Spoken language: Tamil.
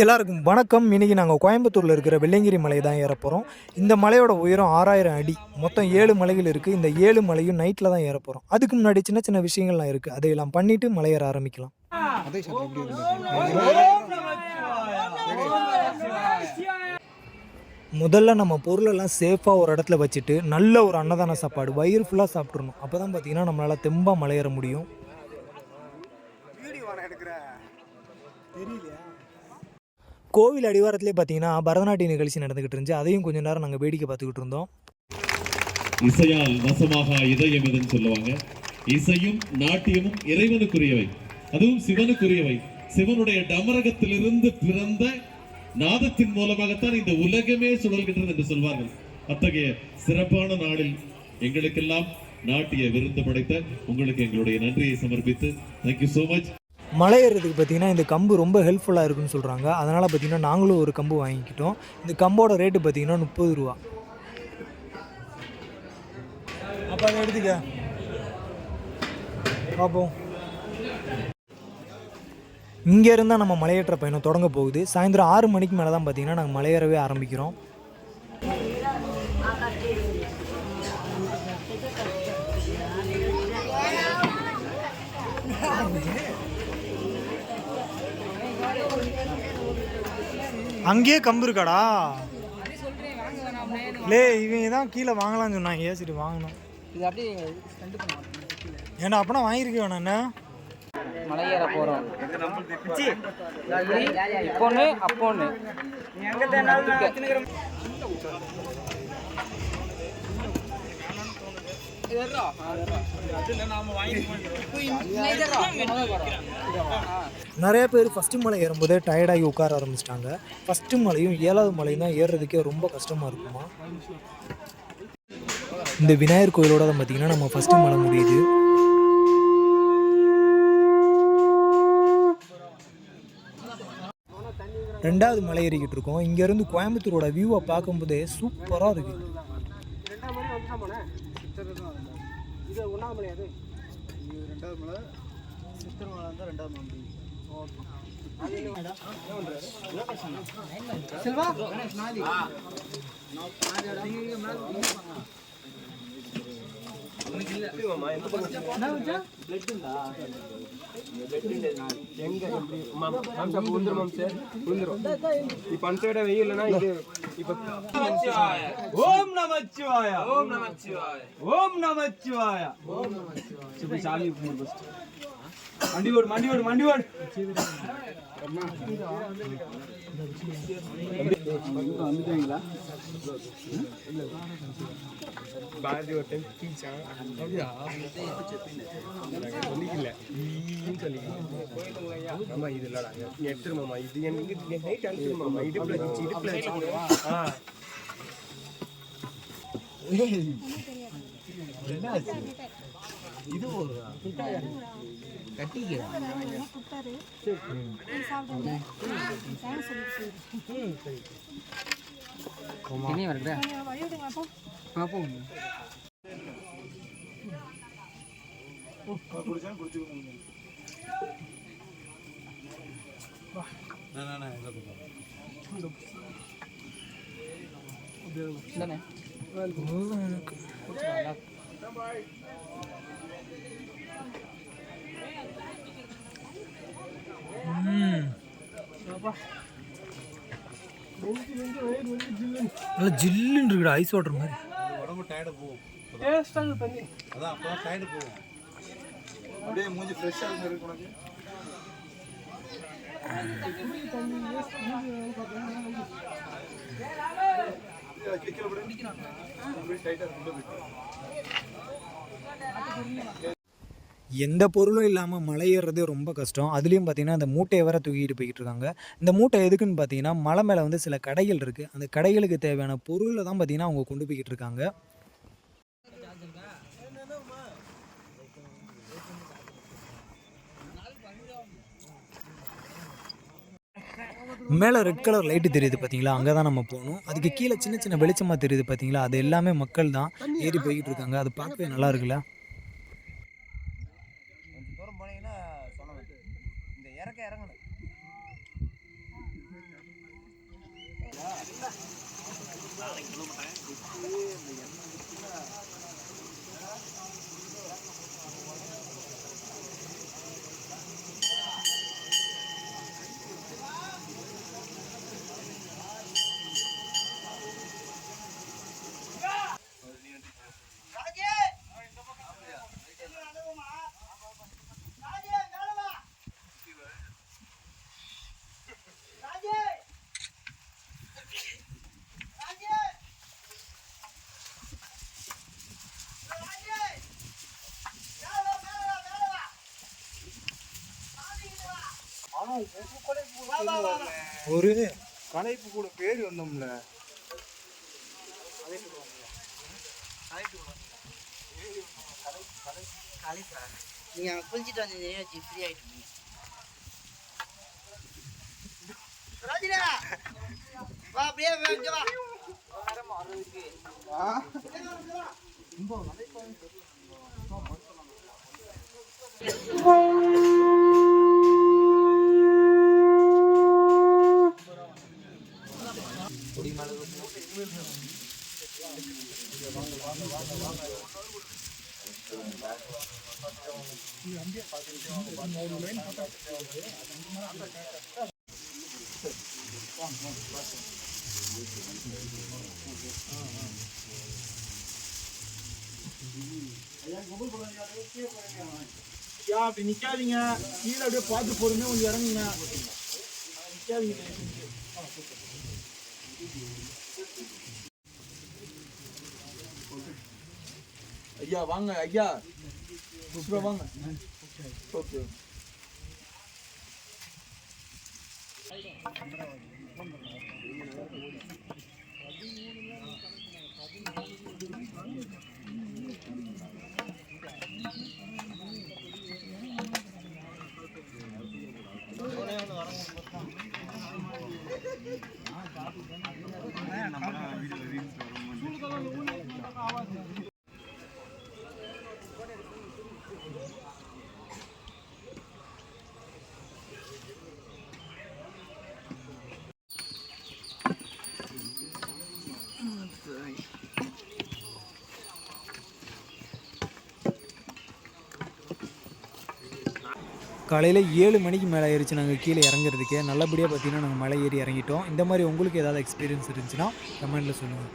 எல்லாருக்கும் வணக்கம். இன்றைக்கி நாங்கள் கோயம்புத்தூரில் இருக்கிற வெள்ளையங்கிரி மலை தான் ஏற போகிறோம். இந்த மலையோட உயரம் 6000 அடி. மொத்தம் 7 மலைகள் இருக்குது. இந்த 7 மலையும் நைட்டில் தான் ஏற போகிறோம். அதுக்கு முன்னாடி சின்ன சின்ன விஷயங்கள்லாம் இருக்குது. அதையெல்லாம் பண்ணிவிட்டு மலையேற ஆரம்பிக்கலாம். முதல்ல நம்ம பொருளெல்லாம் சேஃபாக ஒரு இடத்துல வச்சுட்டு நல்ல ஒரு அன்னதான சாப்பாடு வயிறு ஃபுல்லாக சாப்பிட்றணும். அப்போ தான் பார்த்திங்கன்னா நம்மளால் தெம்பாக மலையேற முடியும். கோவில் அடிவாரத்திலே பார்த்தீங்கன்னா பரதநாட்டிய நிகழ்ச்சி நடந்துகிட்டு இருந்துச்சு. அதையும் கொஞ்ச நேரம் நாங்கள் வேடிக்கை பார்த்துக்கிட்டு இருந்தோம். இசையால் வசமாக இதயம் எதுன்னு சொல்லுவாங்க. இசையும் நாட்டியமும் இறைவனுக்குரியவை, அதுவும் சிவனுக்குரியவை. சிவனுடைய டமரகத்திலிருந்து பிறந்த நாதத்தின் மூலமாகத்தான் இந்த உலகமே சுழல்கின்றது என்று சொல்வார்கள். அத்தகைய சிறப்பான நாளில் எங்களுக்கெல்லாம் நாட்டிய விருந்து படைத்த உங்களுக்கு எங்களுடைய நன்றியை சமர்ப்பித்து தேங்க்யூ ஸோ மச். மலை ஏறுறதுக்கு பார்த்திங்கன்னா இந்த கம்பு ரொம்ப ஹெல்ப்ஃபுல்லாக இருக்குன்னு சொல்கிறாங்க. அதனால் பார்த்திங்கன்னா நாங்களும் ஒரு கம்பு வாங்கிக்கிட்டோம். இந்த கம்போட ரேட்டு பார்த்திங்கன்னா 30 ரூபா. அப்போ அதை எடுத்துக்க பார்ப்போம். இங்கே இருந்தால் நம்ம மலையேற்ற பயணம் தொடங்க போகுது. சாயந்தரம் 6 மணிக்கு மேலே தான் பார்த்திங்கன்னா நாங்கள் மலையேறவே ஆரம்பிக்கிறோம். அங்கேயே கம்பு இருக்காடா? லே இவங்க தான் கீழே வாங்கலாம்னு சொன்னாங்க. சரி வாங்கணும். இது அப்படியே ஏன்னா அப்பனா வாங்கியிருக்க வேணாம். என்ன மலையேற போகிறோம். இப்போன்னு அப்போன்னு நிறைய பேர் ஃபஸ்ட்டு மலை ஏறும்போதே டயர்டாகி உட்கார ஆரம்பிச்சிட்டாங்க. ஃபஸ்ட்டு மலையும் 7வது மலையும் தான் ஏறுறதுக்கே ரொம்ப கஷ்டமாக இருக்குமா. இந்த விநாயகர் கோயிலோட தான் பார்த்திங்கன்னா நம்ம ஃபஸ்ட்டு மலை முடியுது. ரெண்டாவது மலை ஏறிக்கிட்டு இருக்கோம். இங்கேருந்து கோயம்புத்தூரோட வியூவை பார்க்கும்போதே சூப்பராக இருக்குது. ஓம் நமச்சிவாய ஓம் நமச்சிவாய ஓம் நமச்சிவாய சாமி மண்டிவோடு மண்டிவோடு மண்டிவோடு வந்துட்டீங்களா? பாரதி ஒரு டைம் டீச்சர் அப்படியா சொல்லிக்கல ஆமா இது இல்லடாங்க நீ எடுத்துருமாமா. இது எனக்கு நைட் அனுப்பிடுமாமா. இடுப்புல என்னாச்சு? இது ஒரு கட்டிக்கிறேன். நல்லா ஜில்லுன்னு இருக்குடா, ஐஸ் வாட்டர் மாதிரி. உடம்பு டயர்டு போகும். டேஸ்டாக தண்ணி அதான் அப்போ தான் டயர்டு போகும். அப்படியே மூஞ்சி ஃப்ரெஷ்ஷாக இருக்கு உனக்கு. எந்த பொருளும் இல்லாமல் மலை ஏறுறது ரொம்ப கஷ்டம். அதுலேயும் பார்த்தீங்கன்னா அந்த மூட்டையை வேற தூக்கிட்டு போய்கிட்டு இருக்காங்க. இந்த மூட்டை எதுக்குன்னு பார்த்தீங்கன்னா மலை மேலே வந்து சில கடைகள் இருக்குது. அந்த கடைகளுக்கு தேவையான பொருளை தான் பார்த்தீங்கன்னா அவங்க கொண்டு போய்கிட்டு இருக்காங்க. மேலே ரெட் கலர் லைட்டு தெரியுது பார்த்தீங்களா? அங்கே தான் நம்ம போகணும். அதுக்கு கீழே சின்ன சின்ன வெளிச்சமாக தெரியுது பார்த்தீங்களா? அது எல்லாமே மக்கள் தான் ஏறி போய்கிட்டு இருக்காங்க. அது பார்க்கவே நல்லா இருக்குல்ல. ஒரு கலைப்பு கூட பேர் வந்தோம்ல. நீங்க அங்க குளிச்சுட்டு வந்து ஃப்ரீ ஆயிட்டு ராஜினா வா அப்படியே இங்க வா. அப்படி நிக்காதீங்க, கீழே அப்படியே பார்த்து போடுங்க, கொஞ்சம் இறங்குங்க. நிக்காதீங்க. ஐயா வாங்க, ஐயா வாங்க. ஓகே. காலையில் 7 மணிக்கு மேலே ஆயிடுச்சு நாங்கள் கீழே இறங்குறதுக்கே. நல்லபடியாக பார்த்தீங்கன்னா நாங்கள் மலை ஏறி இறங்கிட்டோம். இந்த மாதிரி உங்களுக்கு ஏதாவது எக்ஸ்பீரியன்ஸ் இருந்துச்சுன்னா கமெண்ட்டில் சொல்லுங்கள்.